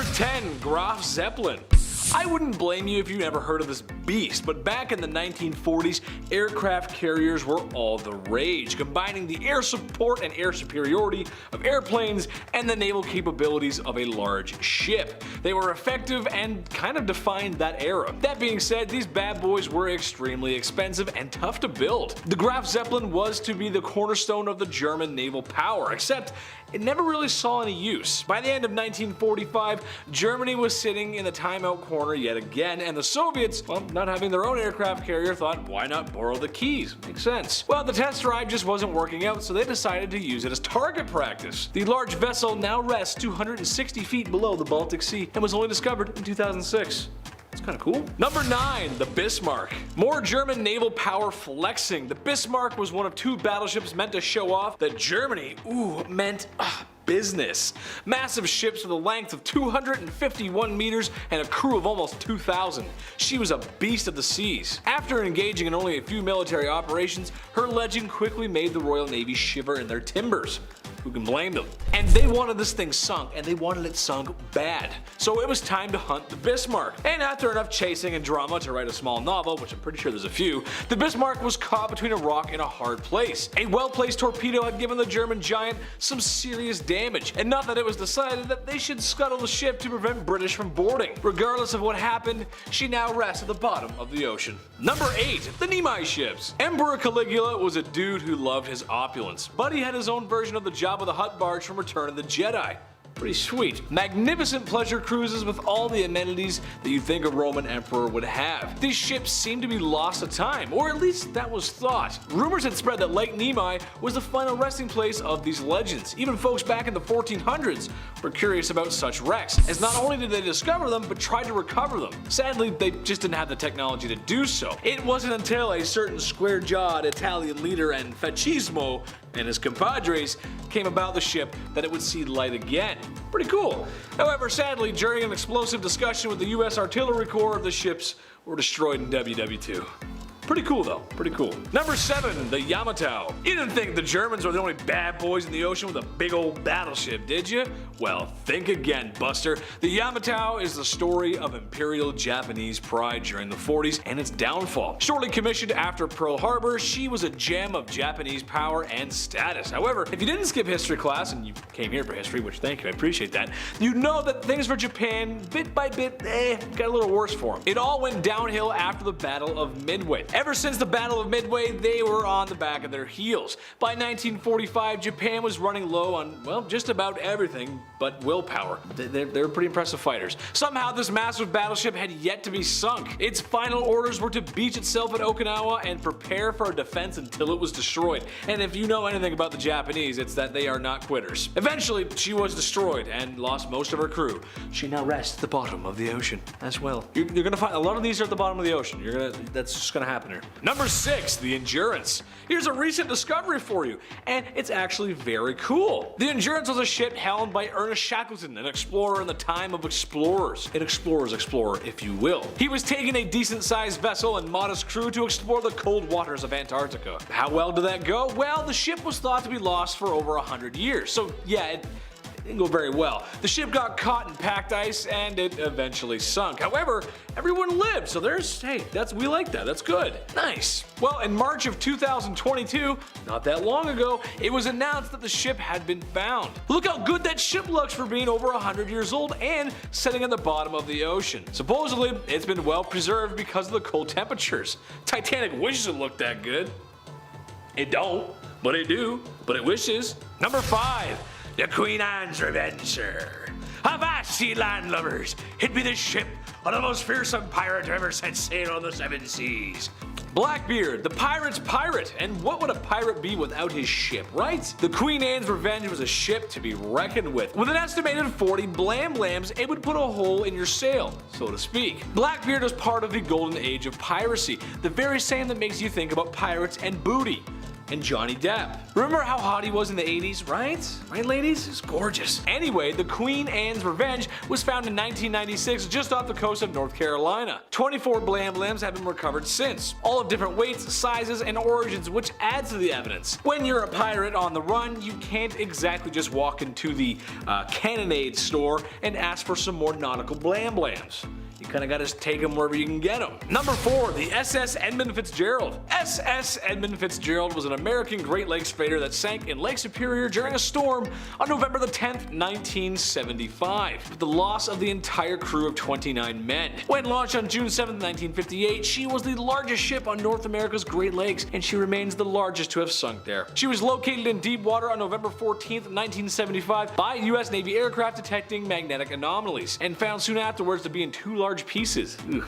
Number 10, Graf Zeppelin. I wouldn't blame you if you never heard of this beast, but back in the 1940s, aircraft carriers were all the rage, combining the air support and air superiority of airplanes and the naval capabilities of a large ship. They were effective and kind of defined that era. That being said, these bad boys were extremely expensive and tough to build. The Graf Zeppelin was to be the cornerstone of the German naval power, except it never really saw any use. By the end of 1945, Germany was sitting in the timeout corner yet again, and the Soviets, well, not having their own aircraft carrier, thought why not borrow the keys? Makes sense. Well, the test drive just wasn't working out, so they decided to use it as target practice. The large vessel now rests 260 feet below the Baltic Sea and was only discovered in 2006. It's kind of cool. Number 9, the Bismarck. More German naval power flexing. The Bismarck was one of 2 battleships meant to show off that Germany, meant business. Massive ships with a length of 251 meters and a crew of almost 2,000. She was a beast of the seas. After engaging in only a few military operations, her legend quickly made the Royal Navy shiver in their timbers. Who can blame them? And they wanted this thing sunk, and they wanted it sunk bad. So it was time to hunt the Bismarck. And after enough chasing and drama to write a small novel, which I'm pretty sure there's a few, the Bismarck was caught between a rock and a hard place. A well-placed torpedo had given the German giant some serious damage, and not that it was decided that they should scuttle the ship to prevent British from boarding. Regardless of what happened, she now rests at the bottom of the ocean. Number 8, the Nemi Ships. Emperor Caligula was a dude who loved his opulence, but he had his own version of the Jabba the Hutt barge from Return of the Jedi. Pretty sweet. Magnificent pleasure cruises with all the amenities that you'd think a Roman emperor would have. These ships seemed to be lost to time, or at least that was thought. Rumors had spread that Lake Nemi was the final resting place of these legends. Even folks back in the 1400s were curious about such wrecks, as not only did they discover them, but tried to recover them. Sadly, they just didn't have the technology to do so. It wasn't until a certain square-jawed Italian leader and fascismo and his compadres came about the ship that it would see light again. Pretty cool. However, sadly, during an explosive discussion with the US Artillery Corps, the ships were destroyed in WW2. Pretty cool though, pretty cool. Number 7, the Yamato. You didn't think the Germans were the only bad boys in the ocean with a big old battleship, did you? Well, think again, Buster. The Yamato is the story of Imperial Japanese pride during the 40s and its downfall. Shortly commissioned after Pearl Harbor, she was a gem of Japanese power and status. However, if you didn't skip history class, and you came here for history, which thank you, I appreciate that, you know that things for Japan, bit by bit, got a little worse for them. It all went downhill after the Battle of Midway. Ever since the Battle of Midway, they were on the back of their heels. By 1945, Japan was running low on, well, just about everything but willpower. They were pretty impressive fighters. Somehow, this massive battleship had yet to be sunk. Its final orders were to beach itself at Okinawa and prepare for a defense until it was destroyed. And if you know anything about the Japanese, it's that they are not quitters. Eventually, she was destroyed and lost most of her crew. She now rests at the bottom of the ocean as well. You're gonna find a lot of these are at the bottom of the ocean. That's just gonna happen here. Number 6, the Endurance. Here's a recent discovery for you, and it's actually very cool. The Endurance was a ship helmed by Ernest Shackleton, an explorer in the time of explorers. An explorer's explorer, if you will. He was taking a decent-sized vessel and modest crew to explore the cold waters of Antarctica. How well did that go? Well, the ship was thought to be lost for over 100 years, so yeah, it didn't go very well. The ship got caught in packed ice and it eventually sunk. However, everyone lived, so we like that, that's good. Nice. Well, in March of 2022, not that long ago, it was announced that the ship had been found. Look how good that ship looks for being over 100 years old and sitting at the bottom of the ocean. Supposedly, it's been well preserved because of the cold temperatures. Titanic wishes it looked that good. It don't, but it do, but it wishes. Number 5. The Queen Anne's Revenger. Avast, ye landlubbers! It be the ship of the most fearsome pirate who ever set sail on the 7 seas. Blackbeard, the pirate's pirate, and what would a pirate be without his ship, right? The Queen Anne's Revenge was a ship to be reckoned with. With an estimated 40 blam blams, it would put a hole in your sail, so to speak. Blackbeard was part of the golden age of piracy, the very same that makes you think about pirates and booty. and Johnny Depp. Remember how hot he was in the 80s, right? Right, ladies? He's gorgeous. Anyway, the Queen Anne's Revenge was found in 1996 just off the coast of North Carolina. 24 Blam Blams have been recovered since, all of different weights, sizes, and origins, which adds to the evidence. When you're a pirate on the run, you can't exactly just walk into the Cannonade store and ask for some more nautical Blam Blams. You kinda gotta take them wherever you can get them. Number 4, the SS Edmund Fitzgerald. SS Edmund Fitzgerald was an American Great Lakes freighter that sank in Lake Superior during a storm on November the 10th, 1975, with the loss of the entire crew of 29 men. When launched on June 7th, 1958, she was the largest ship on North America's Great Lakes, and she remains the largest to have sunk there. She was located in deep water on November 14th, 1975 by US Navy aircraft detecting magnetic anomalies, and found soon afterwards to be in 2 large pieces. Ugh,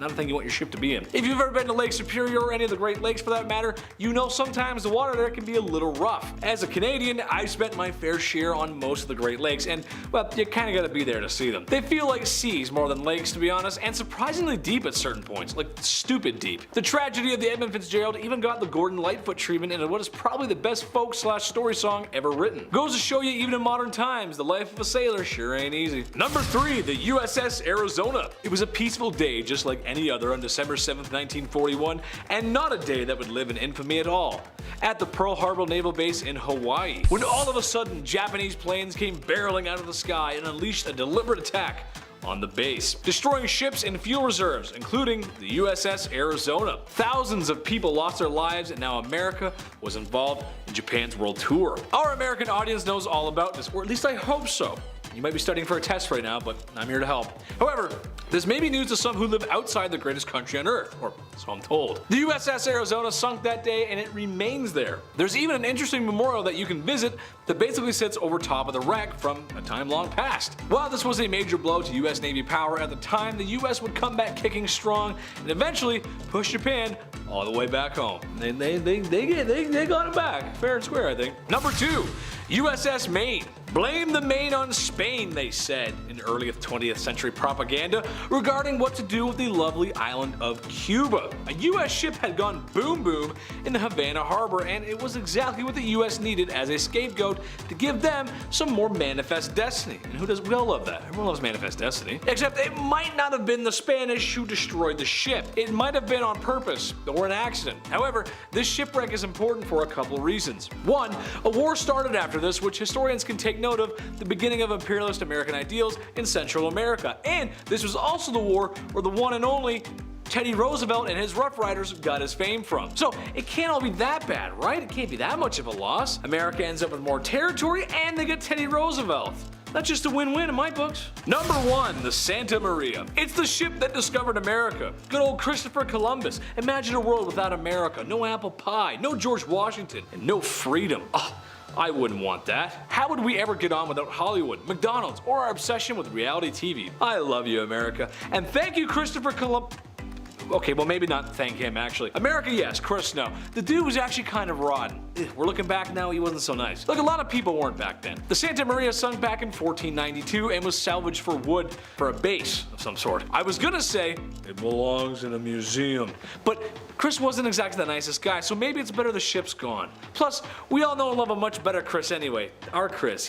not a thing you want your ship to be in. If you've ever been to Lake Superior or any of the Great Lakes for that matter, you know sometimes the water there can be a little rough. As a Canadian, I've spent my fair share on most of the Great Lakes, and well, you kinda gotta be there to see them. They feel like seas more than lakes, to be honest, and surprisingly deep at certain points, like stupid deep. The tragedy of the Edmund Fitzgerald even got the Gordon Lightfoot treatment in what is probably the best folk/story song ever written. Goes to show you, even in modern times, the life of a sailor sure ain't easy. Number 3, the USS Arizona. It was a peaceful day just like any other on December 7th, 1941, and not a day that would live in infamy at all. At the Pearl Harbor Naval Base in Hawaii, when all of a sudden Japanese planes came barreling out of the sky and unleashed a deliberate attack on the base, destroying ships and fuel reserves, including the USS Arizona. Thousands of people lost their lives, and now America was involved in Japan's world tour. Our American audience knows all about this, or at least I hope so. You might be studying for a test right now, but I'm here to help. However, this may be news to some who live outside the greatest country on Earth, or so I'm told. The USS Arizona sunk that day, and it remains there. There's even an interesting memorial that you can visit that basically sits over top of the wreck from a time long past. While this was a major blow to US Navy power at the time, the US would come back kicking strong and eventually push Japan all the way back home. They got it back, fair and square, I think. Number 2, USS Maine. Blame the Maine on Spain, they said in early 20th century propaganda regarding what to do with the lovely island of Cuba. A US ship had gone boom boom in the Havana harbor, and it was exactly what the US needed as a scapegoat to give them some more manifest destiny. And who does? We all love that. Everyone loves manifest destiny. Except it might not have been the Spanish who destroyed the ship. It might have been on purpose or an accident. However, this shipwreck is important for a couple of reasons. One, a war started after this, which historians can take note of, the beginning of imperialist American ideals in Central America. And this was also the war where the one and only Teddy Roosevelt and his Rough Riders got his fame from. So it can't all be that bad, right? It can't be that much of a loss. America ends up with more territory and they get Teddy Roosevelt. That's just a win-win in my books. Number 1, the Santa Maria. It's the ship that discovered America. Good old Christopher Columbus. Imagine a world without America. No apple pie, no George Washington, and no freedom. Oh, I wouldn't want that. How would we ever get on without Hollywood, McDonald's, or our obsession with reality TV? I love you, America. And thank you, Christopher Columbus. Okay, well maybe not thank him actually. America, yes, Chris, no. The dude was actually kind of rotten. We're looking back now, he wasn't so nice. Look, a lot of people weren't back then. The Santa Maria sunk back in 1492 and was salvaged for wood for a base of some sort. I was gonna say, it belongs in a museum. But Chris wasn't exactly the nicest guy, so maybe it's better the ship's gone. Plus, we all know and love a much better Chris anyway. Our Chris,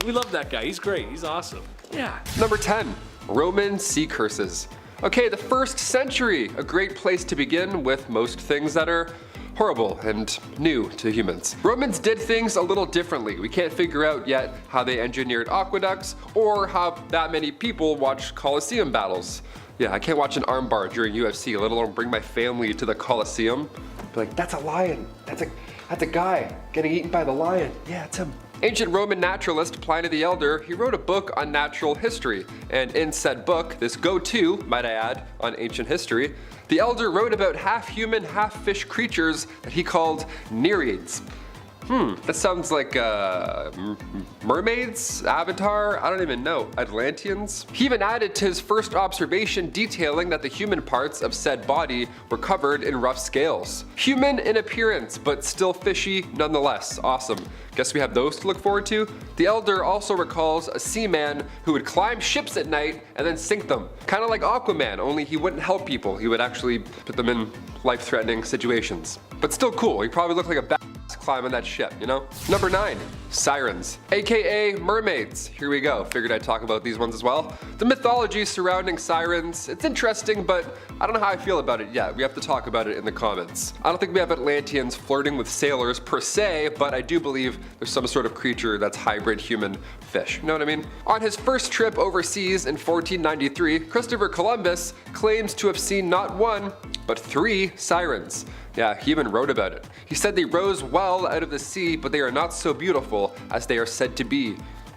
we love that guy, he's great, he's awesome. Yeah. Number 10, Roman sea curses. Okay, the 1st century, a great place to begin with most things that are horrible and new to humans. Romans did things a little differently. We can't figure out yet how they engineered aqueducts or how that many people watch Colosseum battles. Yeah, I can't watch an armbar during UFC, let alone bring my family to the Colosseum. Be like, that's a lion. That's a guy getting eaten by the lion. Yeah, it's him. Ancient Roman naturalist Pliny the Elder, he wrote a book on natural history, and in said book, this go-to, might I add, on ancient history, the Elder wrote about half-human, half-fish creatures that he called Nereids. That sounds like mermaids, Avatar, I don't even know, Atlanteans. He even added to his first observation detailing that the human parts of said body were covered in rough scales. Human in appearance, but still fishy nonetheless. Awesome. Guess we have those to look forward to. The Elder also recalls a seaman who would climb ships at night and then sink them. Kind of like Aquaman, only he wouldn't help people. He would actually put them in life-threatening situations. But still cool, you probably look like a badass climbing that ship, you know? Number 9, sirens, aka mermaids. Here we go, figured I'd talk about these ones as well. The mythology surrounding sirens, it's interesting, but I don't know how I feel about it yet. We have to talk about it in the comments. I don't think we have Atlanteans flirting with sailors per se, but I do believe there's some sort of creature that's hybrid human fish, you know what I mean? On his first trip overseas in 1493, Christopher Columbus claims to have seen not one, but 3 sirens. Yeah, he even wrote about it. He said they rose well out of the sea, but they are not so beautiful as they are said to be.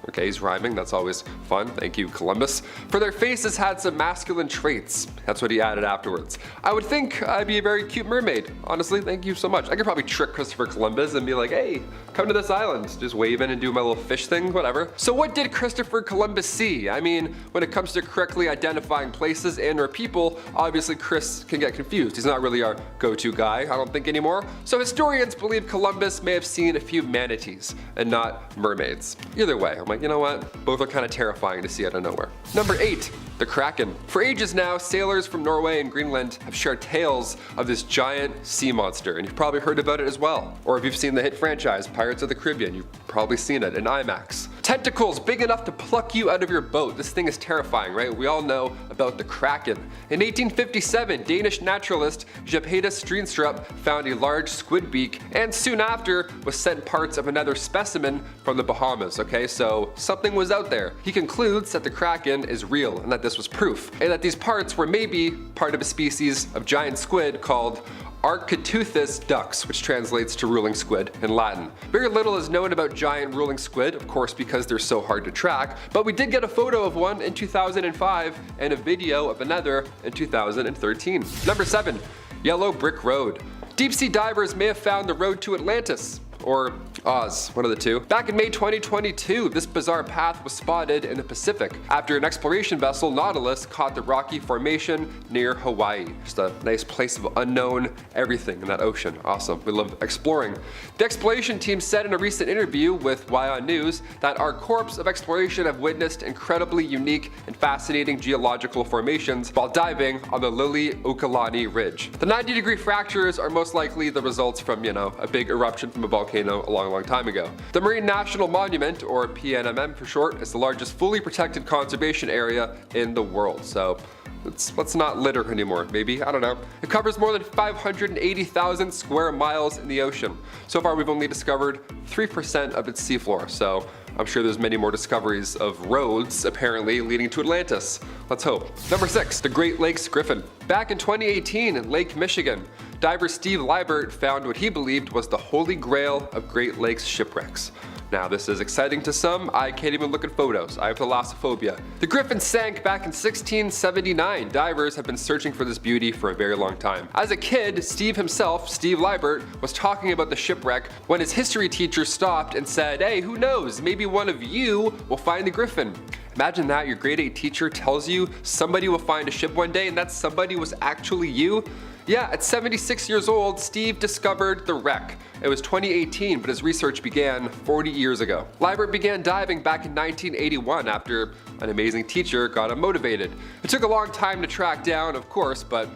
Okay, he's rhyming, that's always fun. Thank you, Columbus. For their faces had some masculine traits. That's what he added afterwards. I would think I'd be a very cute mermaid. Honestly, thank you so much. I could probably trick Christopher Columbus and be like, hey, come to this island. Just wave in and do my little fish thing, whatever. So what did Christopher Columbus see? I mean, when it comes to correctly identifying places and or people, obviously Chris can get confused. He's not really our go-to guy, I don't think anymore. So historians believe Columbus may have seen a few manatees and not mermaids. Either way, I'm like, you know what? Both are kind of terrifying to see out of nowhere. Number 8, the Kraken. For ages now, sailors from Norway and Greenland have shared tales of this giant sea monster, and you've probably heard about it as well. Or if you've seen the hit franchise, Pirates of the Caribbean, you've probably seen it in IMAX. Tentacles big enough to pluck you out of your boat. This thing is terrifying, right? We all know about the Kraken. In 1857, Danish naturalist Jepeda Steenstrup found a large squid beak, and soon after was sent parts of another specimen from the Bahamas, okay? So something was out there. He concludes that the Kraken is real and that this was proof, and that these parts were maybe part of a species of giant squid called Architeuthis dux, which translates to ruling squid in Latin. Very little is known about giant ruling squid, of course because they're so hard to track, but we did get a photo of one in 2005 and a video of another in 2013. Number 7, Yellow Brick Road. Deep sea divers may have found the road to Atlantis. Or Oz, one of the two. Back in May 2022, this bizarre path was spotted in the Pacific after an exploration vessel, Nautilus, caught the rocky formation near Hawaii. Just a nice place of unknown everything in that ocean. Awesome, we love exploring. The exploration team said in a recent interview with WION News that our corps of exploration have witnessed incredibly unique and fascinating geological formations while diving on the Liliuokalani Ridge. The 90-degree fractures are most likely the results from, you know, a big eruption from a volcano a long time ago. The Marine National Monument, or PNMM for short, is the largest fully protected conservation area in the world. So let's not litter anymore, maybe, I don't know. It covers more than 580,000 square miles in the ocean. So far we've only discovered 3% of its seafloor, so I'm sure there's many more discoveries of roads apparently leading to Atlantis. Let's hope. Number 6, the Great Lakes Griffin. Back in 2018 in Lake Michigan, diver Steve Liebert found what he believed was the holy grail of Great Lakes shipwrecks. Now this is exciting to some, I can't even look at photos, I have thalassophobia. The Griffin sank back in 1679. Divers have been searching for this beauty for a very long time. As a kid, Steve himself, Steve Liebert, was talking about the shipwreck when his history teacher stopped and said, hey, who knows, maybe one of you will find the Griffin. Imagine that, your grade 8 teacher tells you somebody will find a ship one day and that somebody was actually you. Yeah, at 76 years old, Steve discovered the wreck. It was 2018, but his research began 40 years ago. Liebert began diving back in 1981 after an amazing teacher got him motivated. It took a long time to track down, of course, but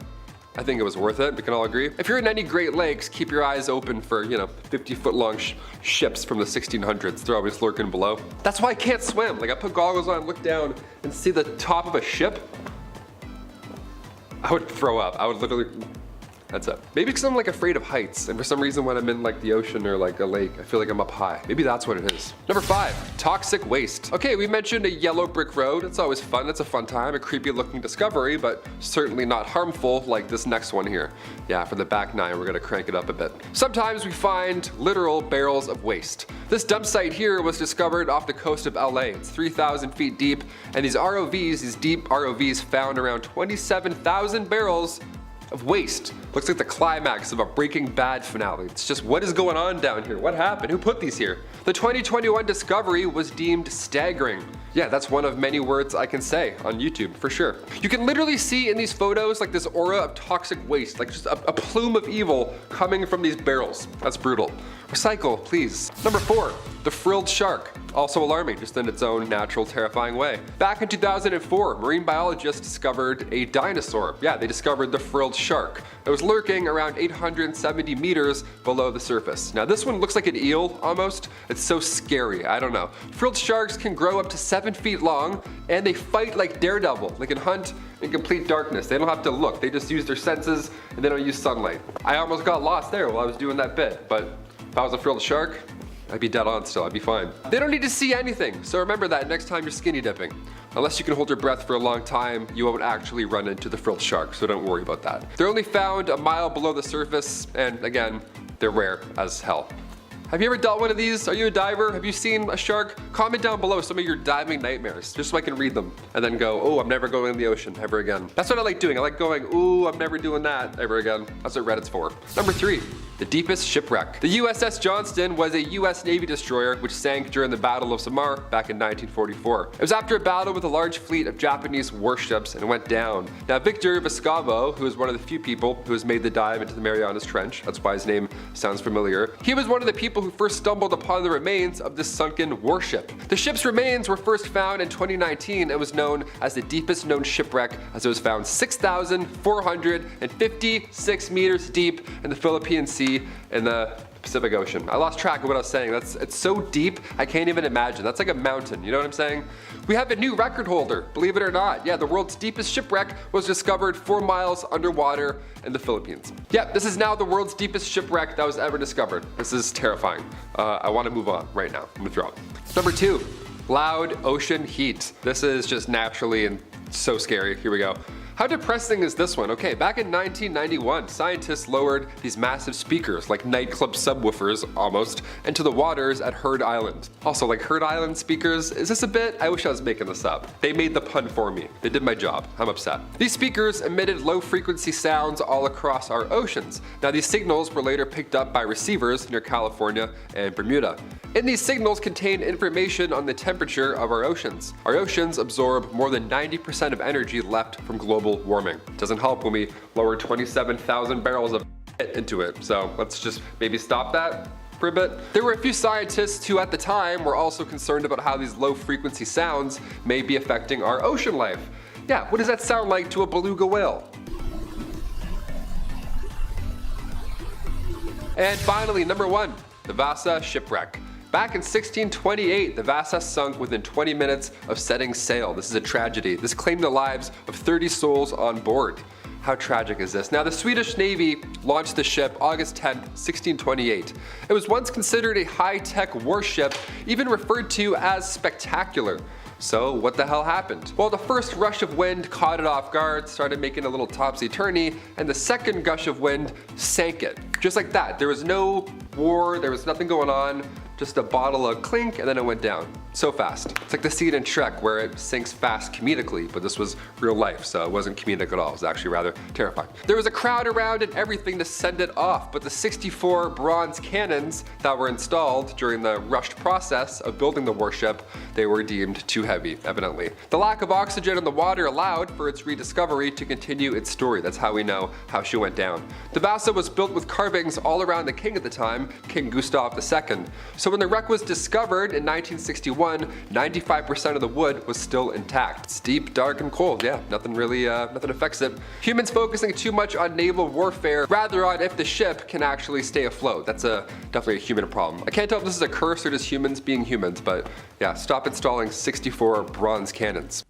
I think it was worth it, we can all agree. If you're in any Great Lakes, keep your eyes open for, 50-foot long ships from the 1600s. They're always lurking below. That's why I can't swim. Like, I put goggles on, look down, and see the top of a ship. I would throw up. I would literally... That's it. Maybe because I'm like afraid of heights, and for some reason when I'm in like the ocean or like a lake, I feel like I'm up high. Maybe that's what it is. Number 5, toxic waste. Okay, we mentioned a yellow brick road. It's always fun. It's a fun time, a creepy looking discovery, but certainly not harmful like this next one here. Yeah, for the back 9, we're gonna crank it up a bit. Sometimes we find literal barrels of waste. This dump site here was discovered off the coast of LA. It's 3,000 feet deep, and these ROVs, these deep ROVs, found around 27,000 barrels of waste. Looks like the climax of a Breaking Bad finale. It's just, what is going on down here? What happened? Who put these here? The 2021 discovery was deemed staggering. Yeah, that's one of many words I can say on YouTube, for sure. You can literally see in these photos like this aura of toxic waste, like just a plume of evil coming from these barrels. That's brutal. Recycle, please. Number 4, The frilled shark, also alarming, just in its own natural, terrifying way. Back in 2004, marine biologists discovered a dinosaur. Yeah, they discovered the frilled shark. It was lurking around 870 meters below the surface. Now this one looks like an eel almost. It's so scary, I don't know. Frilled sharks can grow up to 7 feet long, and they fight like Daredevil. They can hunt in complete darkness. They don't have to look, they just use their senses, and they don't use sunlight. I almost got lost there while I was doing that bit, but if I was a frilled shark, I'd be dead on still, I'd be fine. They don't need to see anything, so remember that next time you're skinny dipping. Unless you can hold your breath for a long time, you won't actually run into the frilled shark, so don't worry about that. They're only found a mile below the surface, and again, they're rare as hell. Have you ever dealt one of these? Are you a diver? Have you seen a shark? Comment down below some of your diving nightmares, just so I can read them. And then go, oh, I'm never going in the ocean ever again. That's what I like doing. I like going, ooh, I'm never doing that ever again. That's what Reddit's for. Number 3. The deepest shipwreck. The USS Johnston was a US Navy destroyer which sank during the Battle of Samar back in 1944. It was after a battle with a large fleet of Japanese warships and went down. Now Victor Vescovo, who is one of the few people who has made the dive into the Marianas Trench, that's why his name sounds familiar, he was one of the people who first stumbled upon the remains of this sunken warship. The ship's remains were first found in 2019 and was known as the deepest known shipwreck, as it was found 6,456 meters deep in the Philippine Sea in the Pacific Ocean. I lost track of what I was saying. It's so deep, I can't even imagine. That's like a mountain, you know what I'm saying? We have a new record holder, believe it or not. Yeah, the world's deepest shipwreck was discovered 4 miles underwater in the Philippines. Yeah, this is now the world's deepest shipwreck that was ever discovered. This is terrifying. I want to move on right now. I'm gonna throw it. Number 2, loud ocean heat. This is just naturally and so scary. Here we go. How depressing is this one? Okay, back in 1991, scientists lowered these massive speakers, like nightclub subwoofers almost, into the waters at Heard Island. Also, like Heard Island speakers, is this a bit? I wish I was making this up. They made the pun for me. They did my job. I'm upset. These speakers emitted low frequency sounds all across our oceans. Now these signals were later picked up by receivers near California and Bermuda. And these signals contain information on the temperature of our oceans. Our oceans absorb more than 90% of energy left from global warming. Doesn't help when we lower 27,000 barrels of into it. So let's just maybe stop that for a bit. There were a few scientists who at the time were also concerned about how these low frequency sounds may be affecting our ocean life. Yeah, what does that sound like to a beluga whale? And finally, number 1, the Vasa Shipwreck. Back in 1628, the Vasa sunk within 20 minutes of setting sail. This is a tragedy. This claimed the lives of 30 souls on board. How tragic is this? Now, the Swedish Navy launched the ship August 10, 1628. It was once considered a high-tech warship, even referred to as spectacular. So what the hell happened? Well, the first rush of wind caught it off guard, started making a little topsy-turvy, and the second gush of wind sank it. Just like that. There was no war, there was nothing going on. Just a bottle of clink, and then it went down. So fast. It's like the scene in Shrek where it sinks fast comedically, but this was real life, so it wasn't comedic at all. It was actually rather terrifying. There was a crowd around and everything to send it off, but the 64 bronze cannons that were installed during the rushed process of building the warship, they were deemed too heavy, evidently. The lack of oxygen in the water allowed for its rediscovery to continue its story. That's how we know how she went down. The Vasa was built with carvings all around the king at the time, King Gustav II. So when the wreck was discovered in 1961, 95% of the wood was still intact. It's deep, dark, and cold. Yeah, nothing affects it. Humans focusing too much on naval warfare rather on if the ship can actually stay afloat. That's definitely a human problem. I can't tell if this is a curse or just humans being humans, but yeah, stop installing 64 bronze cannons.